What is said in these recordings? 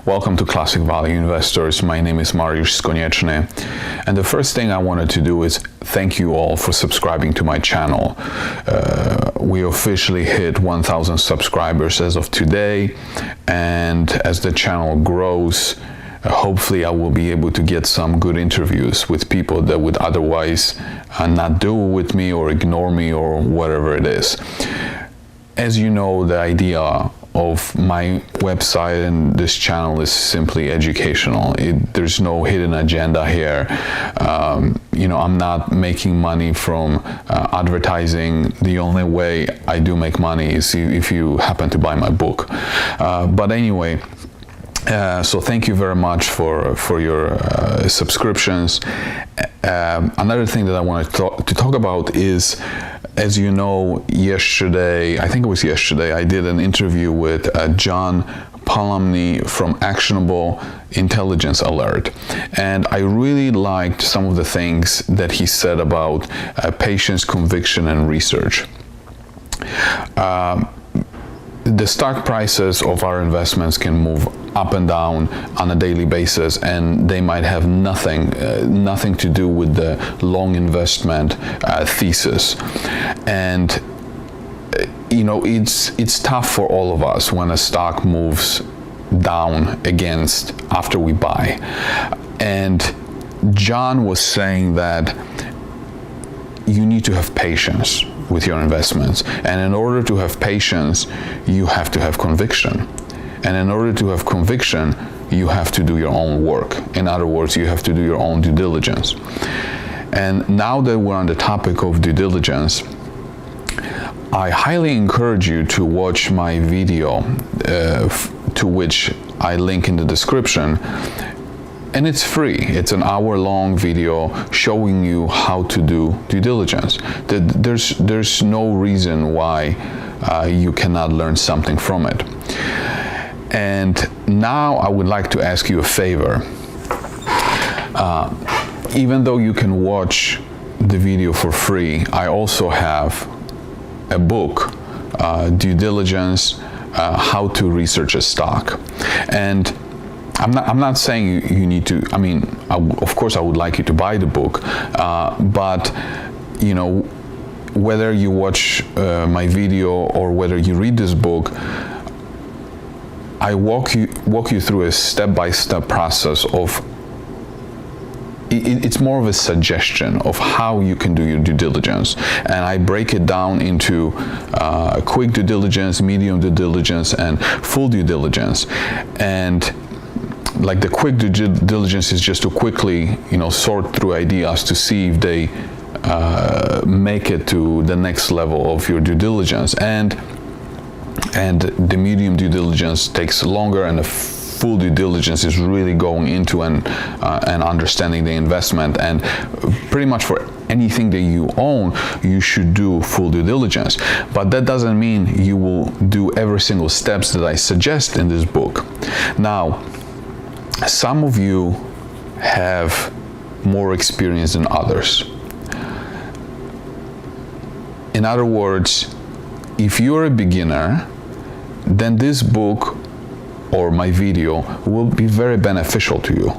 Welcome to Classic Value Investors. My name is Mariusz Konieczny, and the first thing I wanted to do is thank you all for subscribing to my channel. We officially hit 1,000 subscribers as of today, and as the channel grows, hopefully I will be able to get some good interviews with people that would otherwise not do with me or ignore me or whatever it is. As you know, the idea of my website and this channel is simply educational. There's no hidden agenda here. I'm not making money from advertising. The only way I do make money is if you happen to buy my book. But anyway, so thank you very much for your subscriptions. Another thing that I want to talk about is, as you know, I think it was yesterday, I did an interview with John Palomny from Actionable Intelligence Alert. And I really liked some of the things that he said about patience, conviction, and research. The stock prices of our investments can move up and down on a daily basis, and they might have nothing to do with the long investment thesis. And it's tough for all of us when a stock moves down after we buy. And John was saying that you need to have patience with your investments, and in order to have patience, you have to have conviction. And in order to have conviction, you have to do your own work. In other words, you have to do your own due diligence. And now that we're on the topic of due diligence, I highly encourage you to watch my video, to which I link in the description. And it's free. It's an hour-long video showing you how to do due diligence. There's no reason why you cannot learn something from it. And now I would like to ask you a favor. Even though you can watch the video for free, I also have a book, Due Diligence, How to Research a Stock. And I'm not saying you need to, of course I would like you to buy the book, but whether you watch my video or whether you read this book, I walk you through a step-by-step process of, it's more of a suggestion of how you can do your due diligence. And I break it down into quick due diligence, medium due diligence, and full due diligence. And like the quick due diligence is just to quickly, sort through ideas to see if they make it to the next level of your due diligence. And the medium due diligence takes longer, and the full due diligence is really going into and understanding the investment. And pretty much for anything that you own, you should do full due diligence. But that doesn't mean you will do every single steps that I suggest in this book. Now, some of you have more experience than others. In other words, if you're a beginner, then this book or my video will be very beneficial to you.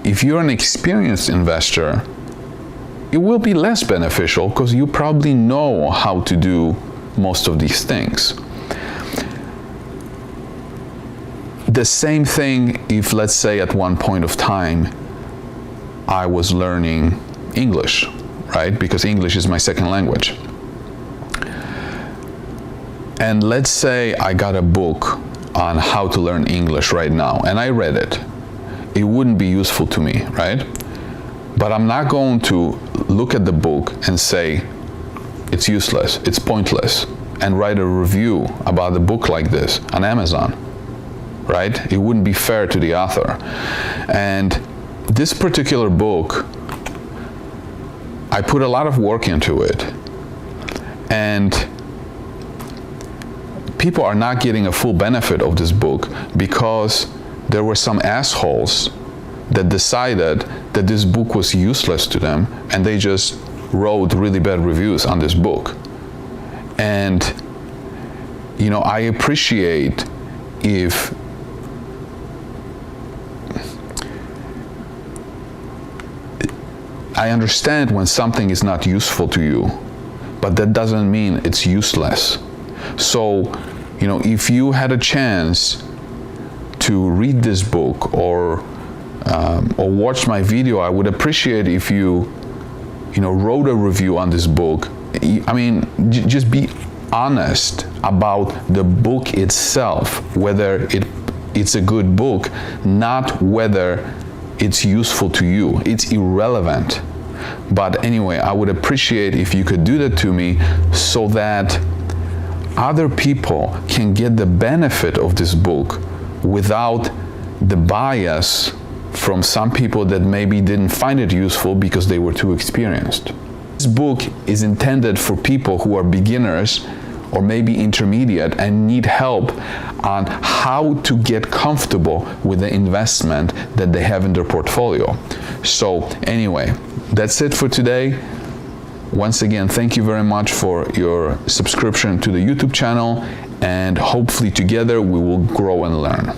If you're an experienced investor, it will be less beneficial because you probably know how to do most of these things. The same thing if, let's say, at one point of time, I was learning English, right? Because English is my second language. And let's say I got a book on how to learn English right now, and I read it. It wouldn't be useful to me, right? But I'm not going to look at the book and say, it's useless, it's pointless, and write a review about a book like this on Amazon, right? It wouldn't be fair to the author. And this particular book, I put a lot of work into it, and people are not getting a full benefit of this book because there were some assholes that decided that this book was useless to them, and they just wrote really bad reviews on this book. And I appreciate if I understand when something is not useful to you, but that doesn't mean it's useless. So, if you had a chance to read this book or watch my video, I would appreciate if you wrote a review on this book. Just be honest about the book itself, whether it's a good book, not whether it's useful to you. It's irrelevant. But anyway, I would appreciate if you could do that to me so that other people can get the benefit of this book without the bias from some people that maybe didn't find it useful because they were too experienced. This book is intended for people who are beginners or maybe intermediate and need help on how to get comfortable with the investment that they have in their portfolio. So anyway, that's it for today. Once again, thank you very much for your subscription to the YouTube channel, and hopefully together we will grow and learn.